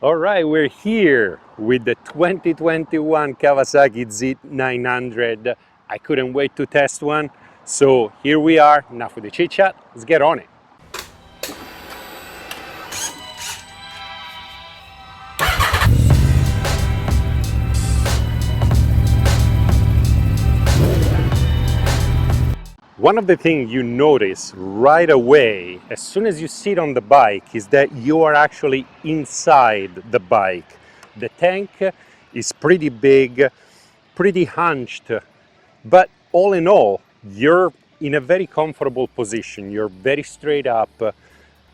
All right, we're here with the 2021 Kawasaki Z900. I couldn't wait to test one. So here we are, enough with the chit chat, let's get on it. One of the things you notice right away, as soon as you sit on the bike, is that you are actually inside the bike. The tank is pretty big, pretty hunched, but all in all, you're in a very comfortable position. You're very straight up.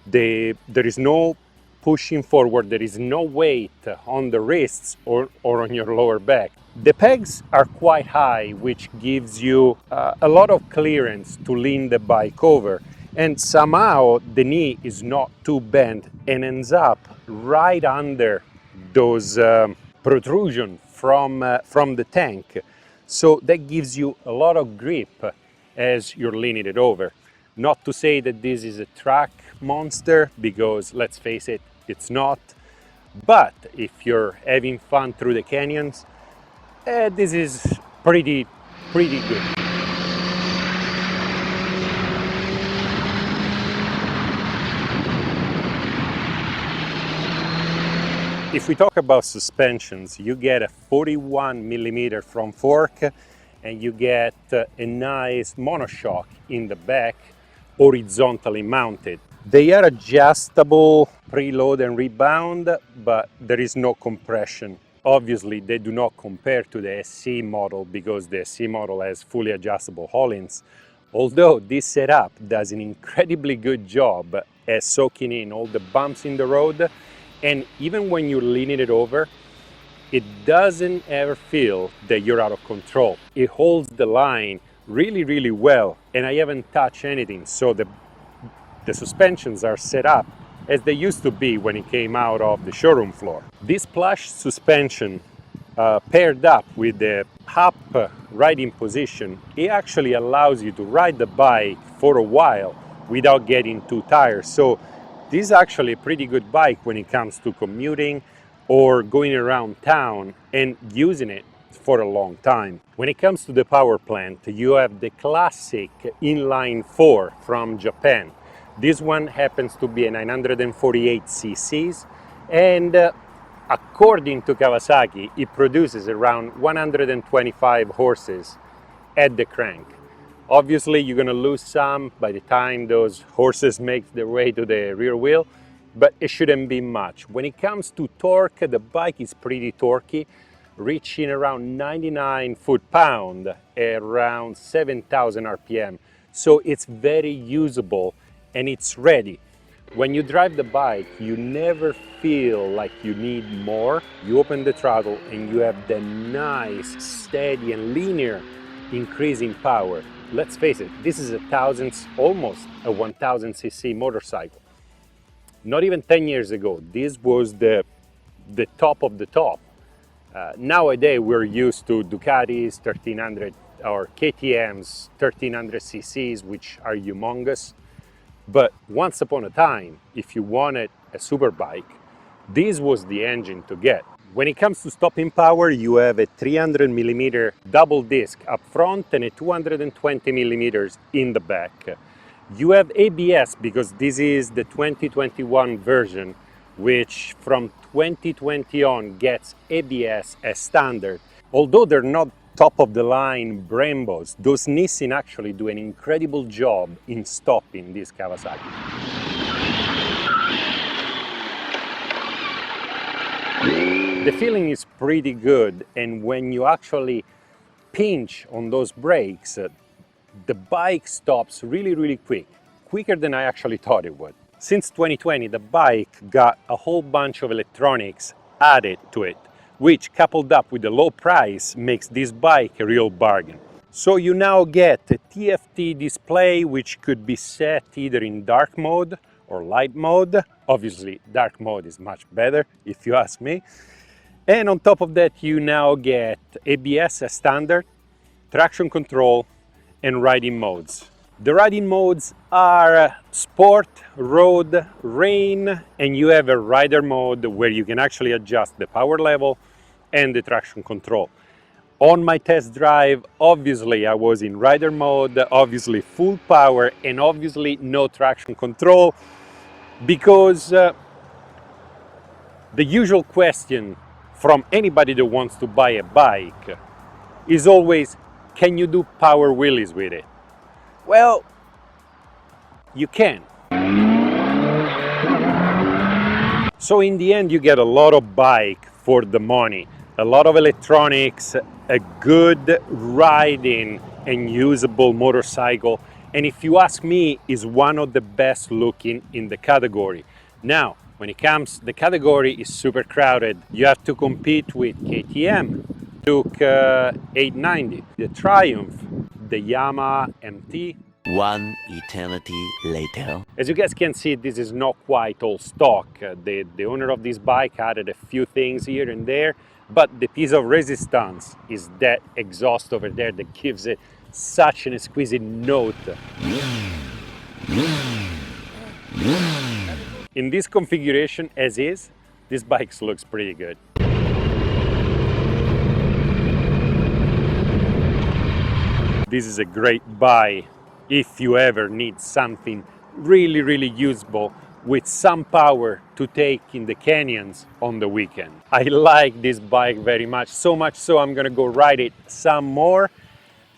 There is no pushing forward, there is no weight on the wrists or on your lower back. The pegs are quite high, which gives you a lot of clearance to lean the bike over, and somehow the knee is not too bent and ends up right under those protrusion from the tank. So that gives you a lot of grip as you're leaning it over. Not to say that this is a track monster, because let's face it, it's not. But if you're having fun through the canyons, this is pretty good. If we talk about suspensions, you get a 41mm front fork, and you get a nice monoshock in the back, horizontally mounted. They are adjustable preload and rebound, but there is no compression. Obviously, they do not compare to the SC model, because the SC model has fully adjustable haulings. Although this setup does an incredibly good job at soaking in all the bumps in the road, and even when you're leaning it over, it doesn't ever feel that you're out of control. It holds the line really well, and I haven't touched anything, so the suspensions are set up as they used to be when it came out of the showroom floor. This plush suspension paired up with the up riding position, it actually allows you to ride the bike for a while without getting too tired. So this is actually a pretty good bike when it comes to commuting or going around town and using it for a long time. When it comes to the power plant, you have the classic inline 4 from Japan. This one happens to be a 948 cc's, and according to Kawasaki, it produces around 125 horses at the crank. Obviously, you're going to lose some by the time those horses make their way to the rear wheel, but it shouldn't be much. When it comes to torque, the bike is pretty torquey, reaching around 99 foot-pound at around 7,000 RPM. So it's very usable and it's ready. When you drive the bike, you never feel like you need more. You open the throttle and you have the nice, steady and linear increase in power. Let's face it, this is almost a 1000 cc motorcycle. Not even 10 years ago, this was the top of the top. Nowadays, we're used to Ducatis 1300 or KTM's 1300 cc's, which are humongous. But once upon a time, if you wanted a super bike, this was the engine to get. When it comes to stopping power, you have a 300mm double disc up front and a 220mm in the back. You have ABS because this is the 2021 version, which from 2020 on gets ABS as standard. Although they're not top of the line Brembos, those Nissin actually do an incredible job in stopping this Kawasaki. The feeling is pretty good, and when you actually pinch on those brakes, the bike stops really quick, quicker than I actually thought it would. Since 2020, the bike got a whole bunch of electronics added to it, which coupled up with the low price makes this bike a real bargain. So you now get a TFT display, which could be set either in dark mode or light mode. Obviously, dark mode is much better if you ask me. And on top of that, you now get ABS as standard, traction control and riding modes. The riding modes are sport, road, rain, and you have a rider mode where you can actually adjust the power level and the traction control. On my test drive, obviously I was in rider mode, obviously full power, and obviously no traction control, because the usual question from anybody that wants to buy a bike is always, can you do power wheelies with it? Well, you can. So in the end, you get a lot of bike for the money, a lot of electronics, a good riding and usable motorcycle, and if you ask me, is one of the best looking in the category. Now, when it comes, the category is super crowded. You have to compete with KTM, Duke 890, the Triumph, the Yamaha MT. One eternity later. As you guys can see, this is not quite all stock. The owner of this bike added a few things here and there, but the piece of resistance is that exhaust over there that gives it such an exquisite note. In this configuration as is, this bike looks pretty good. This is a great buy if you ever need something really usable with some power to take in the canyons on the weekend. I like this bike very much, so much so I'm gonna go ride it some more.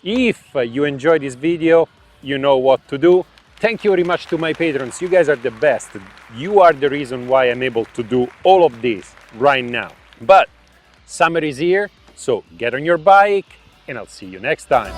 If you enjoyed this video, you know what to do. Thank you very much to my patrons, you guys are the best. You are the reason why I'm able to do all of this right now. But summer is here, so get on your bike and I'll see you next time.